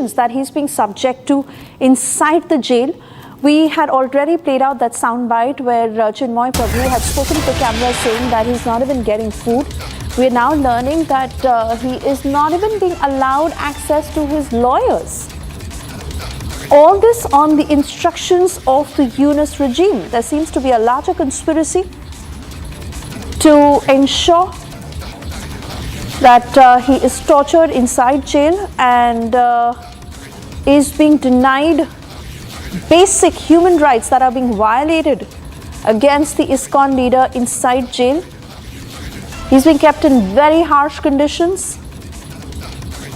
conditions that he's being subject to inside the jail. We had already played out that soundbite where Chinmoy Prabhu had spoken to the camera saying that he's not even getting food. We are now learning that he is not even being allowed access to his lawyers. All this on the instructions of the Yunus regime. There seems to be a larger conspiracy to ensure that he is tortured inside jail and is being denied basic human rights that are being violated against the ISKCON leader inside jail. He's being kept in very harsh conditions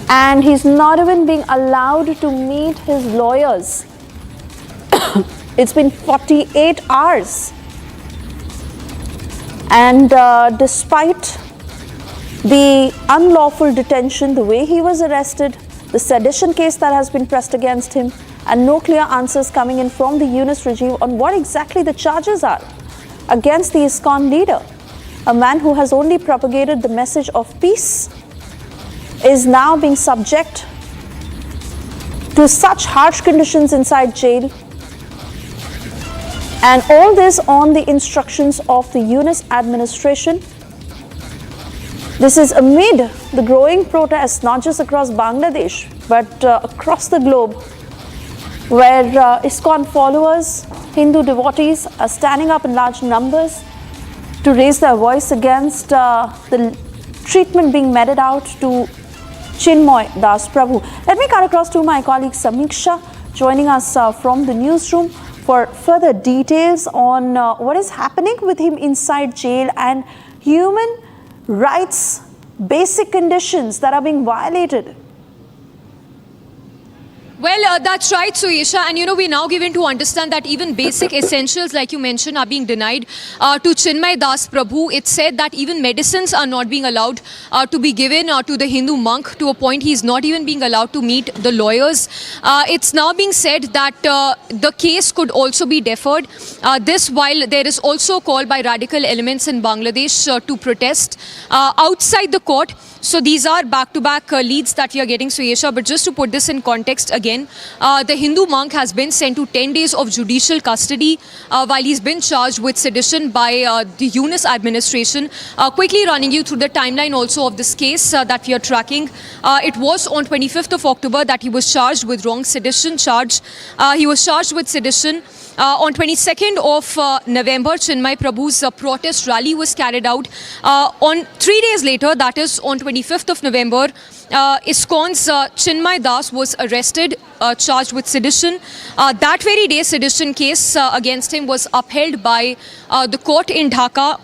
and he's not even being allowed to meet his lawyers. It's been 48 hours. And despite the unlawful detention, the way he was arrested, the sedition case that has been pressed against him, and no clear answers coming in from the Yunus regime on what exactly the charges are against the ISKCON leader, a man who has only propagated the message of peace, is now being subject to such harsh conditions inside jail. And all this on the instructions of the Yunus administration. This is amid the growing protests, not just across Bangladesh, but across the globe, where ISKCON followers, Hindu devotees are standing up in large numbers to raise their voice against the treatment being meted out to Chinmoy Prabhu. Let me cut across to my colleague Samiksha, joining us from the newsroom for further details on what is happening with him inside jail and human rights, basic conditions that are being violated. Well, that's right, Suesha. And we're now given to understand that even basic essentials, like you mentioned, are being denied to Chinmoy Prabhu. It's said that even medicines are not being allowed to be given to the Hindu monk. To a point, he's not even being allowed to meet the lawyers. It's now being said that the case could also be deferred. This while there is also a call by radical elements in Bangladesh to protest outside the court. So these are back-to-back leads that we are getting, Suesha. But just to put this in context again, the Hindu monk has been sent to 10 days of judicial custody while he's been charged with sedition by the Yunus administration. Quickly running you through the timeline also of this case that we are tracking. It was on 25th of October that he was charged with wrong sedition charge. He was charged with sedition. On 22nd of November, Chinmoy Prabhu's protest rally was carried out. On 3 days later, that is on 25th of November, ISKCON's Chinmoy Das was arrested, charged with sedition. That very day, sedition case against him was upheld by the court in Dhaka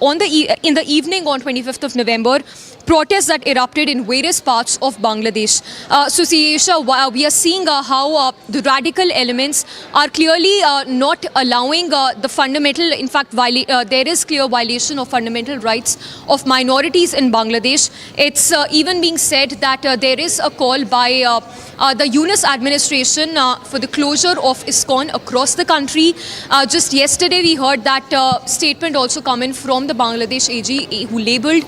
in the evening on 25th of November. Protests that erupted in various parts of Bangladesh. So, Siesha, we are seeing how the radical elements are clearly not allowing the fundamental, in fact, there is clear violation of fundamental rights of minorities in Bangladesh. It's even being said that there is a call by the Yunus administration for the closure of ISKCON across the country. Just yesterday, we heard that statement also coming from the Bangladesh AG, who labelled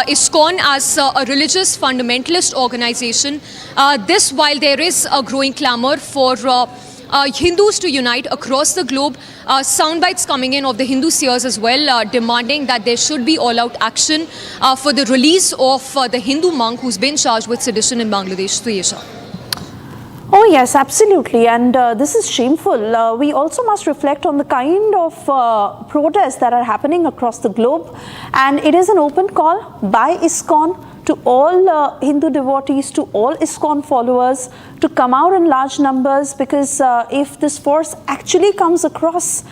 ISKCON as a religious fundamentalist organization. This while there is a growing clamor for Hindus to unite across the globe, soundbites coming in of the Hindu seers as well, demanding that there should be all-out action for the release of the Hindu monk who's been charged with sedition in Bangladesh. Suesha. Oh yes, absolutely, and this is shameful. We also must reflect on the kind of protests that are happening across the globe, and it is an open call by ISKCON to all Hindu devotees, to all ISKCON followers to come out in large numbers, because if this force actually comes across,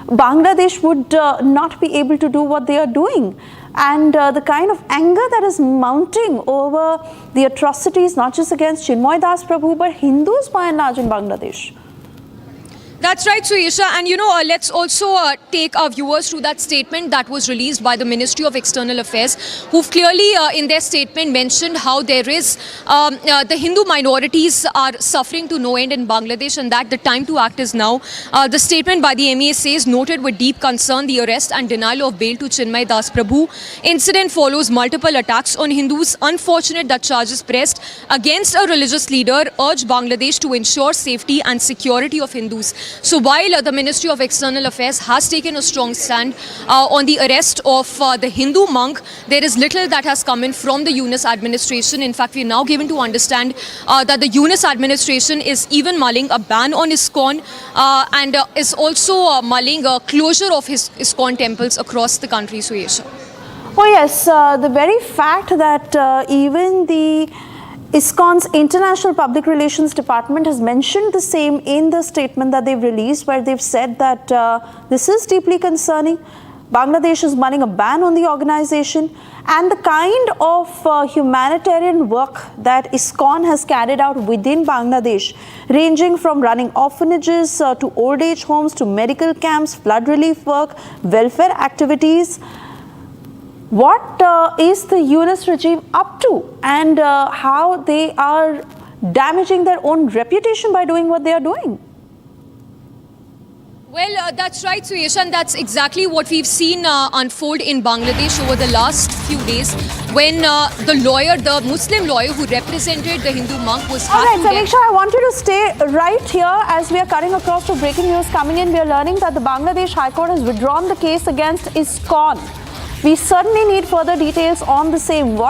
Bangladesh would not be able to do what they are doing. And the kind of anger that is mounting over the atrocities, not just against Chinmoy Prabhu, but Hindus by and large in Bangladesh. That's right, Suisha. And let's also take our viewers through that statement that was released by the Ministry of External Affairs, who've clearly in their statement mentioned how there is the Hindu minorities are suffering to no end in Bangladesh, and that the time to act is now. The statement by the MEA says, noted with deep concern the arrest and denial of bail to Chinmoy Prabhu. Incident follows multiple attacks on Hindus. Unfortunate that charges pressed against a religious leader urge Bangladesh to ensure safety and security of Hindus. So while the Ministry of External Affairs has taken a strong stand on the arrest of the Hindu monk, there is little that has come in from the Yunus administration. In fact, we are now given to understand that the Yunus administration is even mulling a ban on ISKCON and is also mulling a closure of his ISKCON temples across the country, Suesha. Oh yes, the very fact that even the ISKCON's International Public Relations Department has mentioned the same in the statement that they've released, where they've said that this is deeply concerning. Bangladesh is running a ban on the organization, and the kind of humanitarian work that ISKCON has carried out within Bangladesh, ranging from running orphanages to old age homes to medical camps, flood relief work, welfare activities. What is the Yunus regime up to, and how they are damaging their own reputation by doing what they are doing? Well, that's right, Suyesh, and that's exactly what we've seen unfold in Bangladesh over the last few days, when the Muslim lawyer who represented the Hindu monk was All right, Samiksha, I want you to stay right here as we are cutting across to breaking news coming in. We are learning that the Bangladesh High Court has withdrawn the case against ISKCON. We certainly need further details on the same.